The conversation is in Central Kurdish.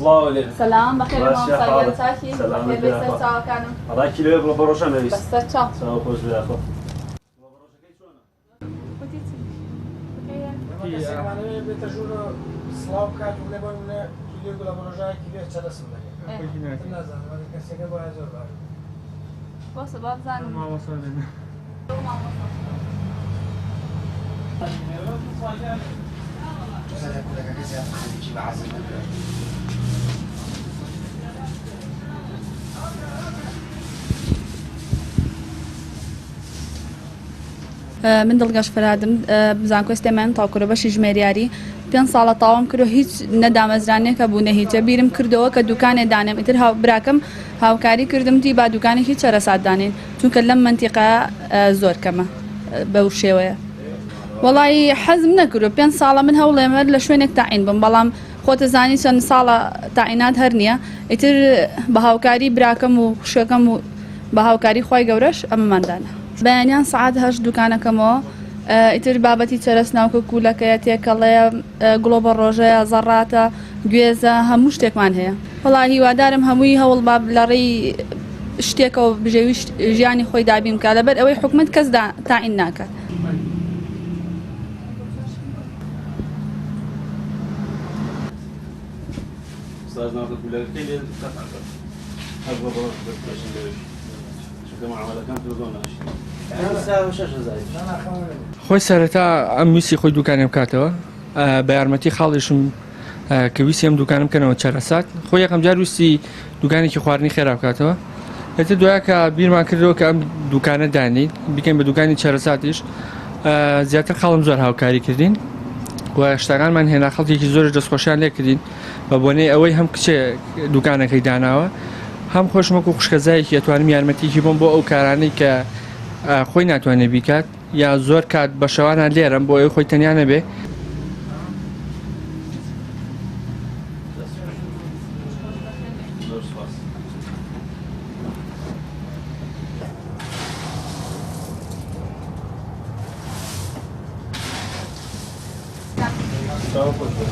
سڵاو لێ سلام بەخێر باشە، مامۆستا حاڵت؟ چاکی سەلام بەخێر لێ، بەسەر خۆ. چاوەکانم هەڵا کیلۆیە بڵە بەڕۆژە مەویست بەسەر چاو چاو خۆش بێ خۆ بێتە ژوورە سڵاو کات و لێ بۆنە کیلۆ گوڵە بەڕۆژایەکی بێت چەرەسم نازانم کەسێکە بۆ زۆر باش بۆسە با بزانم من دڵگەش فرادم بزانکۆستی من تاکوورە بەشی ژمێریاری 5 ساڵە تاوام کردو هیچ نەدامەزرانێکە بوو نە هیچە بیرم کردەوە کە دوکانێ دانێم ئیتر براکەم هاوکاری کردم دی با دوکانێکی چەرەسات دانین چونکە لەم منتیقە زۆر کەمە بەو شێوەیە وەڵی حەزم نەکردو 5 ساڵە من هەوڵێمە لە شوێنێک تاعین بم بەڵام خۆتە زانی چەند ساڵە تاعینات هەر نییە ئیتر بە هاوکاری براکەم و خوشەکەم و بە هاوکاری خۆی گەورەش ئەمەماندانە بەیانیان سعات هەش دوکانەکەمەوە ئیتر بابەتی چەرەس ناوکە کوولەکەیە تێکەڵەیە گڵۆبە ڕۆژەیە زەڕاتە گوێزە هەموو شتێکمان هەیە وەڵا هیوادارم هەمووی هەوڵ باب لەڕێی شتێکەوە بژێوی ژیانی خۆی دابیم کا لەبەر ئەوەی حکومت کەس تاعین ناکات استاذ ناظر بولاركي ليه أكبر بروح بس شو معاملة كم تلقوناش خۆی سەرەتا ئەم ویسی خۆی دوکانێ بکاتەوە بە یارمەتی خاڵیشم کە ویسی ئەم دوکانم بکەنەوە چەرەسات خۆی یەکەم جار ویستی دوکانێکی خواردنی خێرا بکاتەوە هێتر دوایە کە بیرمان کردەوە کە ئەم دوکانە دانین بکەین بە دوکانی چەرەساتیش زیاتر خاڵم زۆر هاوکاری کردین و شتەکانمان هێنا خەڵکێکی زۆر دەستخۆشیان لێ کردین بە بۆنەی ئەوەی هەم کچێ دوکانەکەی داناوە هەم خۆشمەک و خوشکەزایەکی ئەتوانم یارمەتیکی بۆم بۆ ئەو کارانەی کە خۆی ناتوانێت بیکات یا زۆر کات بە شەوانان لێرم بۆ ئەوی خۆی تەنیا نەبێ چاو خۆش بێ